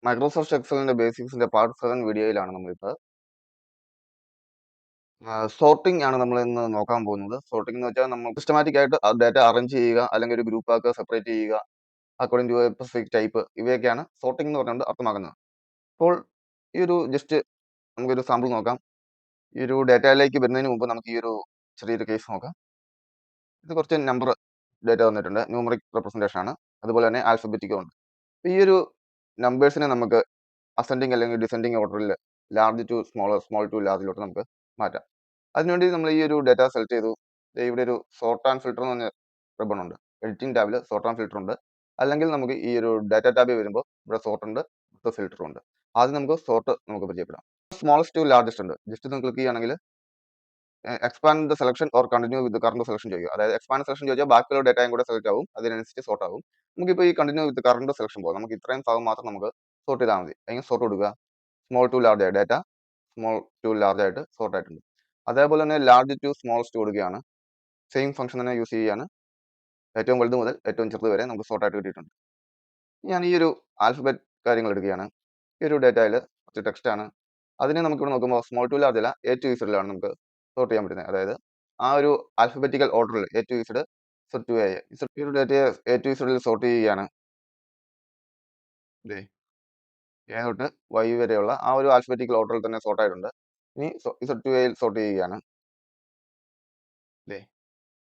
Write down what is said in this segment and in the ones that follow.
Microsoft എക്സലിന്റെ ബേസിക്സിന്റെ part 7 വീഡിയോയിലാണ് നമ്മളിപ്പോൾ sorting ആണ് നമ്മൾ ഇന്ന് നോക്കാൻ പോകുന്നത്. സോർട്ടിംഗ് എന്ന് വെച്ചാൽ നമ്മൾ സിസ്റ്റമാറ്റിക് ആയിട്ട് ഡാറ്റ അറേഞ്ച് ചെയ്യുക, അല്ലെങ്കിൽ ഒരു ഗ്രൂപ്പ് ആക്കുക, സെപ്പറേറ്റ് ചെയ്യുക according to a specific type, ഇവയൊക്കെയാണ് സോർട്ടിംഗ് എന്ന് പറഞ്ഞുകൊണ്ട് അർത്ഥമാക്കുന്നത്. അപ്പോൾ ഈ ഒരു ജസ്റ്റ് നമുക്കൊരു സാമ്പിൾ നോക്കാം. ഈ ഒരു ഡാറ്റയിലേക്ക് വരുന്നതിന് മുമ്പ് നമുക്ക് ഈ ഒരു ചെറിയൊരു കേസ് നോക്കാം. ഇത് കുറച്ച് നമ്പർ ഡാറ്റ തന്നിട്ടുണ്ട്, ന്യൂമറിക് റെപ്രസെന്റേഷൻ ആണ്, അതുപോലെ തന്നെ ആൽഫബറ്റിക്കും ഉണ്ട്. ഈ ഒരു നമ്പേഴ്സിനെ നമുക്ക് അസെൻഡിങ് അല്ലെങ്കിൽ ഡിസെൻഡിങ് ഓർഡറിൽ large to small, small to ലാർജിലോട്ട് നമുക്ക് മാറ്റാം. അതിനുവേണ്ടി നമ്മൾ ഈ ഒരു ഡാറ്റ സെലക്ട് ചെയ്തു. ഇവിടെ ഒരു സോർട്ട് ആൻഡ് ഫിൽട്ടർ എന്ന് പറഞ്ഞ റിബൺ ഉണ്ട്. എഡിറ്റിംഗ് ടാബിൽ സോർട്ട് ആൻഡ് ഫിൽട്ടർ ഉണ്ട്. അല്ലെങ്കിൽ നമുക്ക് ഈ ഒരു ഡാറ്റ ടാബിൽ വരുമ്പോൾ ഇവിടെ സോർട്ട് ഉണ്ട്, ഇവിടെ ഫിൽട്ടർ ഉണ്ട്. ആദ്യം നമുക്ക് സോർട്ട് നമുക്ക് പരിചയപ്പെടാം. സ്മോളസ്റ്റ് ടു ലാർജസ്റ്റ് ഉണ്ട്. ജസ്റ്റ് ഒന്ന് ക്ലിക്ക് ചെയ്യുകയാണെങ്കിൽ expand the selection or continue with current selection ചെയ്യുക. അതായത് എക്സ്പാൻഡ് സെലക്ഷൻ ചോദിച്ചാൽ ബാക്കിയുള്ള ഡാറ്റയും കൂടെ സെലക്ട് ആവും, അതിനനുസരിച്ച് സോർട്ട് ആവും. നമുക്കിപ്പോൾ ഈ കണ്ടിന്യൂ വിത്ത് കറണ്ട് സെലക്ഷൻ പോകും. നമുക്ക് ഇത്രയും ഭാഗം മാത്രം നമുക്ക് സോർട്ട് ചെയ്താൽ മതി. അല്ലെങ്കിൽ സോർട്ട് കൊടുക്കുക. സ്മോൾ ടു ലാർജ് ആയി ഡാറ്റ സ്മോൾ ടു ലാർജ് ആയിട്ട് സോർട്ട് ആയിട്ടുണ്ട്. അതേപോലെ തന്നെ ലാർജ് ടു സ്മോളസ്റ്റ് കൊടുക്കുകയാണ്. സെയിം ഫംഗ്ഷൻ തന്നെ യൂസ് ചെയ്യുകയാണ്. ഏറ്റവും വലുത് മുതൽ ഏറ്റവും ചെറുത് വരെ നമുക്ക് സോർട്ട് ആയിട്ട് കിട്ടിയിട്ടുണ്ട്. ഞാൻ ഈ ഒരു ആൽഫബറ്റ് കാര്യങ്ങൾ എടുക്കുകയാണ്. ഈ ഒരു ഡാറ്റയിൽ കുറച്ച് ടെക്സ്റ്റ് ആണ്. അതിനെ നമുക്കിവിടെ നോക്കുമ്പോൾ സ്മോൾ ടു ലാർജ് അല്ല, എ ടു ഇസഡിലാണ് നമുക്ക് സോർട്ട് ചെയ്യാൻ പറ്റുന്നത്. അതായത് ആ ഒരു ആൽഫബറ്റിക്കൽ ഓർഡറിൽ A to Z, Z to A. ഈ ഒരു ഡാറ്റയെ എ ടു ഇസഡിൽ സോർട്ട് ചെയ്യുകയാണ്. എ തൊട്ട് വൈ വരെയുള്ള ആ ഒരു ആൽഫബറ്റിക്കൽ ഓർഡറിൽ തന്നെ സോർട്ട് ആയിട്ടുണ്ട്. ഇനി ഇസഡ് ടു എയിൽ സോർട്ട് ചെയ്യുകയാണ്.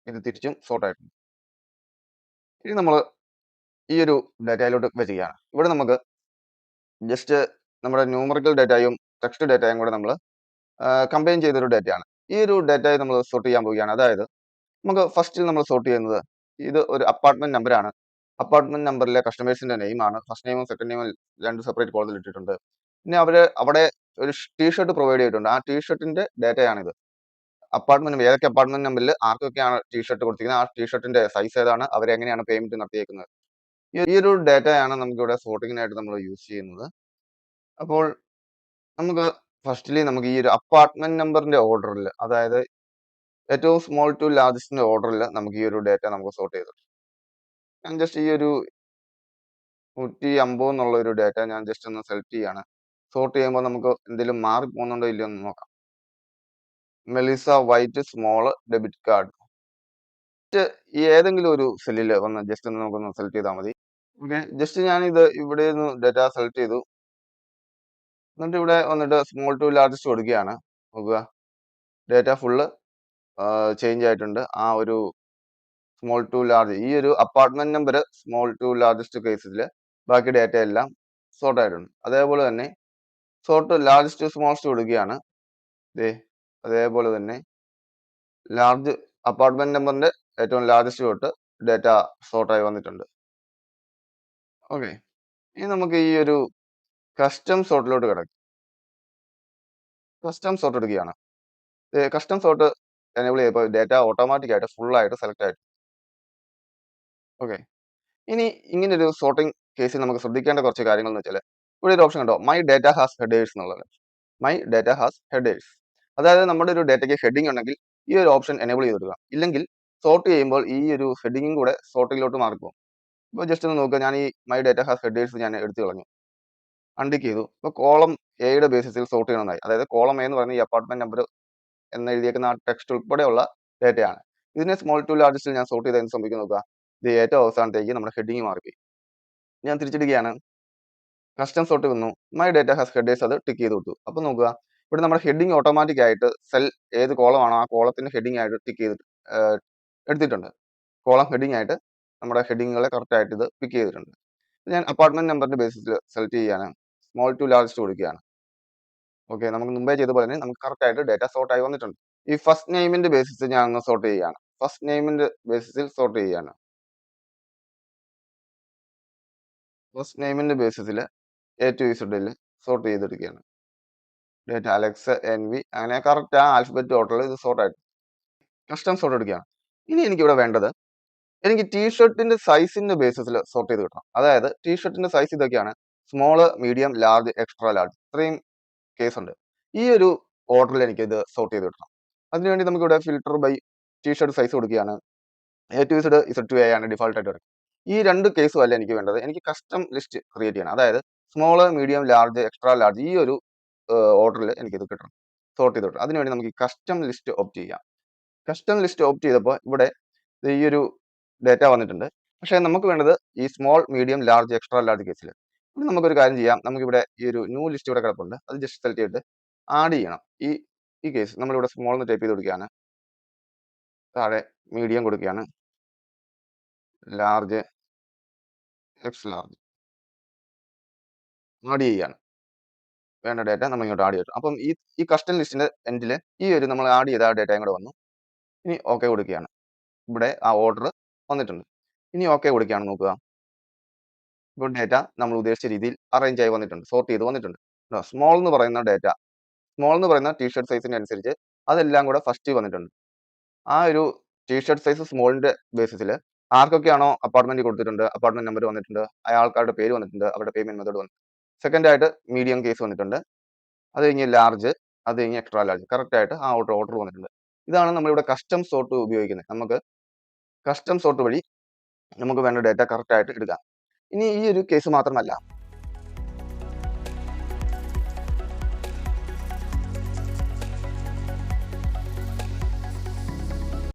ഇത് തിരിച്ചും സോർട്ട് ആയിട്ടുണ്ട്. ഇനി നമ്മൾ ഈ ഒരു ഡാറ്റയിലോട്ട് വരികയാണ്. ഇവിടെ നമുക്ക് ജസ്റ്റ് നമ്മുടെ ന്യൂമറിക്കൽ ഡാറ്റയും ടെക്സ്റ്റ് ഡാറ്റയും കൂടെ നമ്മൾ കമ്പൈൻ ചെയ്തൊരു ഡാറ്റയാണ്. ഈ ഒരു ഡാറ്റയെ നമ്മൾ സോർട്ട് ചെയ്യാൻ പോവുകയാണ്. അതായത് നമുക്ക് ഫസ്റ്റിൽ നമ്മൾ സോർട്ട് ചെയ്യുന്നത് ഇത് ഒരു അപ്പാർട്ട്മെന്റ് നമ്പറാണ്. അപ്പാർട്ട്മെന്റ് നമ്പറിലെ കസ്റ്റമേഴ്സിന്റെ നെയിം ആണ്. ഫസ്റ്റ് നെയിമും സെക്കൻഡ് നെയിമും രണ്ട് സെപ്പറേറ്റ് കോളത്തിൽ ഇട്ടിട്ടുണ്ട്. പിന്നെ അവിടെ ഒരു ടീഷർട്ട് പ്രൊവൈഡ് ചെയ്തിട്ടുണ്ട്. ആ ടീഷർട്ടിന്റെ ഡാറ്റയാണിത്. അപ്പാർട്ട്മെന്റ് ഏതൊക്കെ അപ്പാർട്ട്മെന്റ് നമ്പറിൽ ആർക്കൊക്കെയാണ് ടീഷർട്ട് കൊടുത്തിരിക്കുന്നത്, ആ ടീഷർട്ടിന്റെ സൈസ് ഏതാണ്, അവരെങ്ങനെയാണ് പേയ്മെന്റ് നടത്തിയേക്കുന്നത്, ഈ ഒരു ഡാറ്റയാണ് നമുക്കിവിടെ സോർട്ടിങ്ങിനായിട്ട് നമ്മൾ യൂസ് ചെയ്യുന്നത്. അപ്പോൾ നമുക്ക് ഫസ്റ്റ്ലി നമുക്ക് ഈ ഒരു അപ്പാർട്ട്മെന്റ് നമ്പറിന്റെ ഓർഡറിൽ, അതായത് ഏറ്റവും സ്മോൾ ടു ലാർജസ്റ്റിന്റെ ഓർഡറിൽ നമുക്ക് ഈ ഒരു ഡാറ്റ നമുക്ക് സോർട്ട് ചെയ്തിട്ടുണ്ട്. ഞാൻ ജസ്റ്റ് ഈ ഒരു 150 എന്നുള്ള ഒരു ഡാറ്റ ഞാൻ ജസ്റ്റ് ഒന്ന് സെലക്ട് ചെയ്യാണ്. സോർട്ട് ചെയ്യുമ്പോൾ നമുക്ക് എന്തെങ്കിലും മാറി പോകുന്നുണ്ടോ ഇല്ലയോ എന്ന് നോക്കാം. Melissa white small debit card, ഏതെങ്കിലും ഒരു സെല്ലിൽ വന്ന് ജസ്റ്റ് ഒന്ന് നമുക്കൊന്ന് സെലക്ട് ചെയ്താൽ മതി. ഓക്കെ, ജസ്റ്റ് ഞാനിത് ഇവിടെ നിന്ന് ഡാറ്റ സെലക്ട് ചെയ്തു. എന്നിട്ട് ഇവിടെ വന്നിട്ട് സ്മോൾ ടു ലാർജസ്റ്റ് കൊടുക്കുകയാണ്. നോക്കുക, ഡാറ്റ ഫുള്ള് ചേഞ്ച് ആയിട്ടുണ്ട്. ആ ഒരു സ്മോൾ ടു ലാർജ്, ഈ ഒരു apartment number small to largest കേസിൽ ബാക്കി ഡാറ്റ എല്ലാം സോർട്ട് ആയിട്ടുണ്ട്. അതേപോലെ തന്നെ സോർട്ട് ലാർജസ്റ്റ് ടു സ്മോളസ്റ്റ് കൊടുക്കുകയാണ്. അതേപോലെ തന്നെ ലാർജ് അപ്പാർട്ട്മെന്റ് നമ്പറിന്റെ ഏറ്റവും ലാർജസ്റ്റ് തൊട്ട് ഡാറ്റ സോർട്ടായി വന്നിട്ടുണ്ട്. ഓക്കെ, ഇനി നമുക്ക് ഈ ഒരു കസ്റ്റം സോർട്ടിലോട്ട് കിടക്കും. കസ്റ്റം സോർട്ട് എടുക്കുകയാണ്. കസ്റ്റം സോർട്ട് എനേബിൾ ചെയ്തപ്പോൾ ഡാറ്റ ഓട്ടോമാറ്റിക് ആയിട്ട് ഫുൾ ആയിട്ട് സെലക്ട് ആയിട്ട്. ഓക്കെ, ഇനി ഇങ്ങനെ ഒരു സോർട്ടിംഗ് കേസിൽ നമുക്ക് ശ്രദ്ധിക്കേണ്ട കുറച്ച് കാര്യങ്ങൾ എന്ന് വെച്ചാൽ, ഇവിടെ ഒരു ഓപ്ഷൻ കണ്ടോ, മൈ ഡാറ്റ ഹാസ് ഹെഡേഴ്സ് എന്നുള്ളത്. മൈ ഡാറ്റ ഹാസ് ഹെഡേഴ്സ്, അതായത് നമ്മുടെ ഒരു ഡാറ്റയ്ക്ക് ഹെഡിങ് ഉണ്ടെങ്കിൽ ഈ ഒരു ഓപ്ഷൻ എനേബിൾ ചെയ്ത് കൊടുക്കുക. ഇല്ലെങ്കിൽ സോർട്ട് ചെയ്യുമ്പോൾ ഈ ഒരു ഹെഡിങ്ങും കൂടെ സോർട്ടിങ്ങിലോട്ട് മാറിപ്പോകും. ഇപ്പോൾ ജസ്റ്റ് ഒന്ന് നോക്കുക, ഞാൻ ഈ മൈ ഡാറ്റ ഹാസ് ഹെഡേഴ്സ് ഞാൻ എടുത്തു കളഞ്ഞു, അൺടിക്ക് ചെയ്തു. ഇപ്പോൾ കോളം എയുടെ ബേസിസിൽ സോർട്ട് ചെയ്യണമെന്നായി. അതായത് കോളം എ എന്ന് പറയുന്ന ഈ അപ്പാർട്ട്മെന്റ് നമ്പർ എന്ന് എഴുതിയേക്കുന്ന ആ ടെക്സ്റ്റ് ഉൾപ്പെടെയുള്ള ഡാറ്റയാണ്. ഇതിനെ സ്മോൾ ടു ലാർജസ്റ്റിൽ ഞാൻ സോർട്ട് ചെയ്ത് എന്ത് സംഭവിക്കും നോക്കുക, ഇത് ഏറ്റവും അവസാനത്തേക്ക് നമ്മുടെ ഹെഡിങ് മാറിപ്പോയി. ഞാൻ തിരിച്ചിടുകയാണ്, കസ്റ്റം സോർട്ട് വന്നു, മൈ ഡാറ്റ ഹാസ് ഹെഡേഴ്സ്, അത് ടിക്ക് ചെയ്ത് കൊടുത്തു. അപ്പോൾ നോക്കുക, ഇവിടെ നമ്മുടെ ഹെഡിങ് ഓട്ടോമാറ്റിക് ആയിട്ട് സെൽ ഏത് കോളമാണോ ആ കോളത്തിന്റെ ഹെഡിങ് ആയിട്ട് ടിക്ക് ചെയ്ത് എടുത്തിട്ടുണ്ട്. കോളം ഹെഡിങ് ആയിട്ട് നമ്മുടെ ഹെഡിങ്ങുകളെ കറക്റ്റ് ആയിട്ട് ഇത് പിക്ക് ചെയ്തിട്ടുണ്ട്. ഞാൻ അപ്പാർട്ട്മെന്റ് നമ്പറിന്റെ ബേസിസിൽ സെലക്ട് ചെയ്യാണ്, സ്മോൾ ടു ലാർജസ്റ്റ് കൊടുക്കുകയാണ്. ഓക്കെ, നമുക്ക് മുമ്പേ ചെയ്ത പോലെ തന്നെ നമുക്ക് കറക്റ്റ് ആയിട്ട് ഡാറ്റ സോർട്ട് ആയി വന്നിട്ടുണ്ട്. ഈ ഫസ്റ്റ് നെയിമിന്റെ ബേസിസിൽ ഞാൻ ഒന്ന് സോർട്ട് ചെയ്യുകയാണ്. ഫസ്റ്റ് നെയിമിന്റെ ബേസിസിൽ സോർട്ട് ചെയ്യുകയാണ്. ഫസ്റ്റ് നെയിമിന്റെ ബേസിസിൽ എ ടു ഇസഡിൽ സോർട്ട് ചെയ്തെടുക്കുകയാണ്. ഡേറ്റ അലക്സ് എൻ വി, അങ്ങനെ കറക്റ്റ് ആ ആൽഫബറ്റ് ഓർഡറിൽ ഇത് സോർട്ട് ആയിട്ട് കസ്റ്റം സോർട്ട് എടുക്കുകയാണ്. ഇനി എനിക്കിവിടെ വേണ്ടത്, എനിക്ക് ടീഷർട്ടിന്റെ സൈസിന്റെ ബേസിസിൽ സോർട്ട് ചെയ്ത് കിട്ടണം. അതായത് ടീഷർട്ടിന്റെ സൈസ് ഇതൊക്കെയാണ്, small, medium, large, extra large, ഇത്രയും കേസ് ഉണ്ട്. ഈ ഒരു ഓർഡറിൽ എനിക്ക് ഇത് സോർട്ട് ചെയ്ത് കിട്ടണം. അതിനുവേണ്ടി നമുക്കിവിടെ ഫിൽട്ടർ ബൈ ടീഷർട്ട് സൈസ് കൊടുക്കുകയാണ്. A to Z, Z to A ആണ് ഡിഫോൾട്ട് ആയിട്ട് കിടക്കുന്നത്. ഈ രണ്ട് കേസും അല്ല എനിക്ക് വേണ്ടത്. എനിക്ക് കസ്റ്റം ലിസ്റ്റ് ക്രിയേറ്റ് ചെയ്യണം. അതായത് small, medium, large, extra large ഈ ഒരു ഓർഡറിൽ എനിക്കിത് കിട്ടണം. സോർട്ട് ചെയ്ത് കിട്ടണം. അതിനുവേണ്ടി നമുക്ക് ഈ കസ്റ്റം ലിസ്റ്റ് ഓപ്റ്റ് ചെയ്യാം. കസ്റ്റം ലിസ്റ്റ് ഓപ്റ്റ് ചെയ്തപ്പോൾ ഇവിടെ ഈ ഒരു ഡേറ്റ വന്നിട്ടുണ്ട്. പക്ഷേ നമുക്ക് വേണ്ടത് ഈ small, medium, large, extra large കേസിൽ. ഇനി നമുക്കൊരു കാര്യം ചെയ്യാം. നമുക്കിവിടെ ഈ ഒരു ന്യൂ ലിസ്റ്റ് ഇവിടെ കിടപ്പുണ്ട്. അത് ജസ്റ്റ് സെലക്ട് ചെയ്തിട്ട് ആഡ് ചെയ്യണം. ഈ കേസ് നമ്മളിവിടെ സ്മോൾ എന്ന് ടൈപ്പ് ചെയ്ത് കൊടുക്കുകയാണ്. താഴെ മീഡിയം കൊടുക്കുകയാണ്. ലാർജ്, എക്സ് ലാർജ് ആഡ് ചെയ്യുകയാണ്. വേണ്ട ഡേറ്റ നമ്മൾ ഇങ്ങോട്ട് ആഡ് ചെയ്തിട്ടു. അപ്പം ഈ കസ്റ്റം ലിസ്റ്റിന്റെ എൻഡിൽ ഈ ഒരു നമ്മൾ ആഡ് ചെയ്ത ആ ഡേറ്റയും കൂടെ വന്നു. ഇനി ഓക്കെ കൊടുക്കുകയാണ്. ഇവിടെ ആ ഓർഡർ വന്നിട്ടുണ്ട്. ഇനി ഓക്കെ കൊടുക്കുകയാണ്. നോക്കുക, ഇപ്പോൾ ഡേറ്റ നമ്മൾ ഉദ്ദേശിച്ച രീതിയിൽ അറേഞ്ച് ആയി വന്നിട്ടുണ്ട്, സോർട്ട് ചെയ്ത് വന്നിട്ടുണ്ട്. സ്മോൾ എന്ന് പറയുന്ന ഡേറ്റ, സ്മോൾ എന്ന് പറയുന്ന ടീഷർട്ട് സൈസിന് അനുസരിച്ച് അതെല്ലാം കൂടെ ഫസ്റ്റ് വന്നിട്ടുണ്ട്. ആ ഒരു ടീഷർട്ട് സൈസ് സ്മോളിന്റെ ബേസിസിൽ ആർക്കൊക്കെയാണോ അപ്പാർട്ട്മെന്റ് കൊടുത്തിട്ടുണ്ട്, അപ്പാർട്ട്മെന്റ് നമ്പർ വന്നിട്ടുണ്ട്, അയാൾക്കാരുടെ പേര് വന്നിട്ടുണ്ട്, അവരുടെ പേയ്മെന്റ് മെത്തേഡ് വന്നിട്ടുണ്ട്. സെക്കൻഡ് ആയിട്ട് മീഡിയം കേസ് വന്നിട്ടുണ്ട്. അത് കഴിഞ്ഞ് ലാർജ്, അത് കഴിഞ്ഞ് എക്സ്ട്രാ ലാർജ്, കറക്റ്റ് ആയിട്ട് ആ ഓർഡർ വന്നിട്ടുണ്ട്. ഇതാണ് നമ്മളിവിടെ കസ്റ്റം സോർട്ട് ഉപയോഗിക്കുന്നത്. നമുക്ക് കസ്റ്റം സോർട്ട് വഴി നമുക്ക് വേണ്ട ഡേറ്റ കറക്റ്റ് ആയിട്ട് എടുക്കാം. ഇനി ഈ ഒരു കേസ് മാത്രമല്ല,